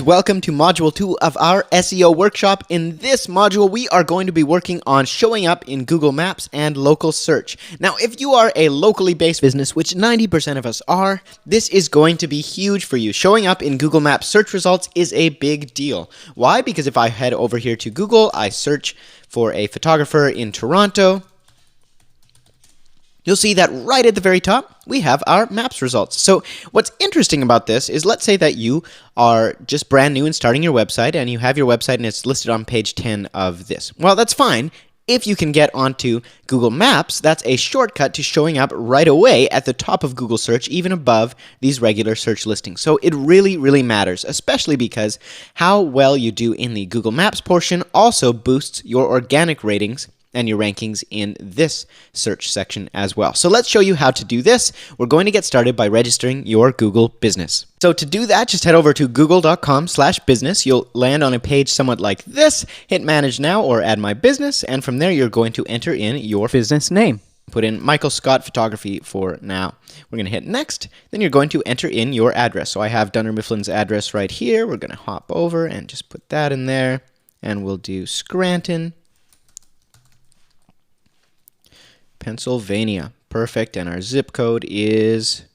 Welcome to Module 2 of our SEO workshop. In this module, we are going to be working on showing up in Google Maps and local search. Now, if you are a locally based business, which 90% of us are, this is going to be huge for you. Showing up in Google Maps search results is a big deal. Why? Because if I head over here to Google, I search for a photographer in Toronto, you'll see that right at the very top, we have our maps results. So what's interesting about this is, let's say that you are just brand new and starting your website, and you have your website and it's listed on page 10 of this. Well, that's fine. If you can get onto Google Maps, that's a shortcut to showing up right away at the top of Google search, even above these regular search listings. So it really, really matters, especially because how well you do in the Google Maps portion also boosts your organic ratings and your rankings in this search section as well. So let's show you how to do this. We're going to get started by registering your Google business. So to do that, just head over to google.com/business. You'll land on a page somewhat like this. Hit Manage Now or Add My Business, and from there you're going to enter in your business name. Put in Michael Scott Photography for now. We're going to hit Next. Then you're going to enter in your address. So I have Dunder Mifflin's address right here. We're going to hop over and just put that in there, and we'll do Scranton, Pennsylvania. Perfect. And our zip code is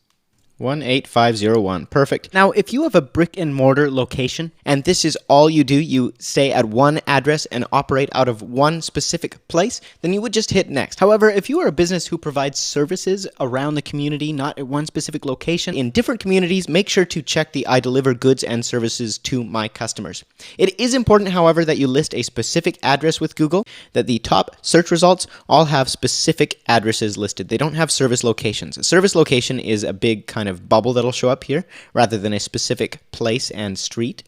18501. Perfect. Now, if you have a brick and mortar location and this is all you do, you stay at one address and operate out of one specific place, then you would just hit Next. However, if you are a business who provides services around the community, not at one specific location, in different communities, make sure to check the I deliver goods and services to my customers. It is important, however, that you list a specific address with Google, that the top search results all have specific addresses listed. They don't have service locations. A service location is a big kind of bubble that'll show up here rather than a specific place and street.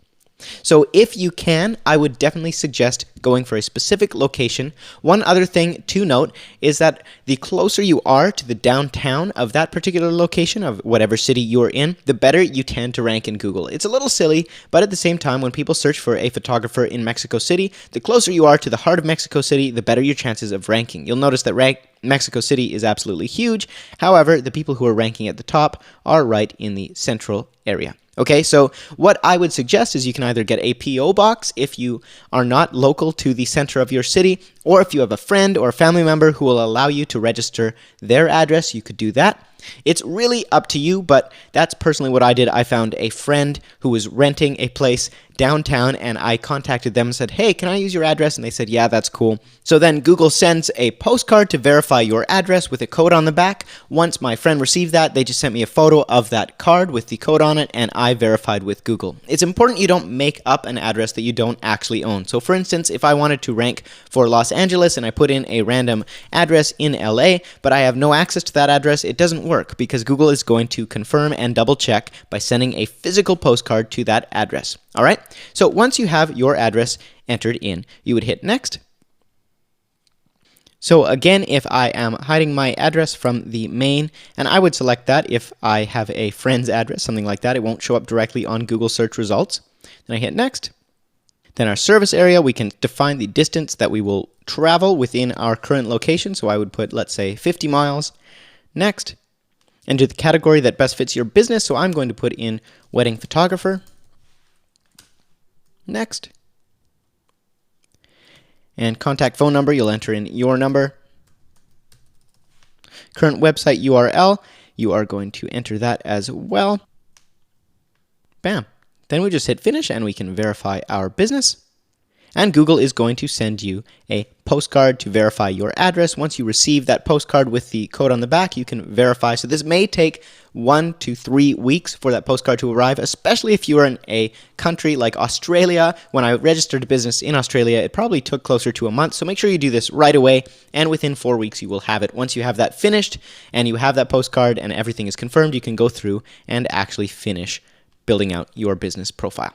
So if you can, I would definitely suggest going for a specific location. One other thing to note is that the closer you are to the downtown of that particular location of whatever city you're in, the better you tend to rank in Google. It's a little silly, but at the same time, when people search for a photographer in Mexico City, the closer you are to the heart of Mexico City, the better your chances of ranking. You'll notice that Mexico City is absolutely huge. However, the people who are ranking at the top are right in the central area. Okay, so what I would suggest is you can either get a P.O. box if you are not local to the center of your city, or if you have a friend or a family member who will allow you to register their address, you could do that. It's really up to you, but that's personally what I did. I found a friend who was renting a place downtown, and I contacted them and said, hey, can I use your address? And they said, yeah, that's cool. So then Google sends a postcard to verify your address with a code on the back. Once my friend received that, they just sent me a photo of that card with the code on it, and I verified with Google. It's important you don't make up an address that you don't actually own. So for instance, if I wanted to rank for Los Angeles and I put in a random address in LA, but I have no access to that address, it doesn't work because Google is going to confirm and double check by sending a physical postcard to that address. All right? So once you have your address entered in, you would hit Next. So again, if I am hiding my address from the main, and I would select that if I have a friend's address, something like that, it won't show up directly on Google search results. Then I hit Next. Then our service area, we can define the distance that we will travel within our current location. So I would put, let's say, 50 miles. Next. Enter the category that best fits your business. So I'm going to put in wedding photographer. Next. And contact phone number, you'll enter in your number. Current website URL, you are going to enter that as well. Bam. Then we just hit finish and we can verify our business. And Google is going to send you a postcard to verify your address. Once you receive that postcard with the code on the back, you can verify. So this may take 1 to 3 weeks for that postcard to arrive, especially if you are in a country like Australia. When I registered a business in Australia, it probably took closer to a month. So make sure you do this right away, and within 4 weeks you will have it. Once you have that finished and you have that postcard and everything is confirmed, you can go through and actually finish building out your business profile.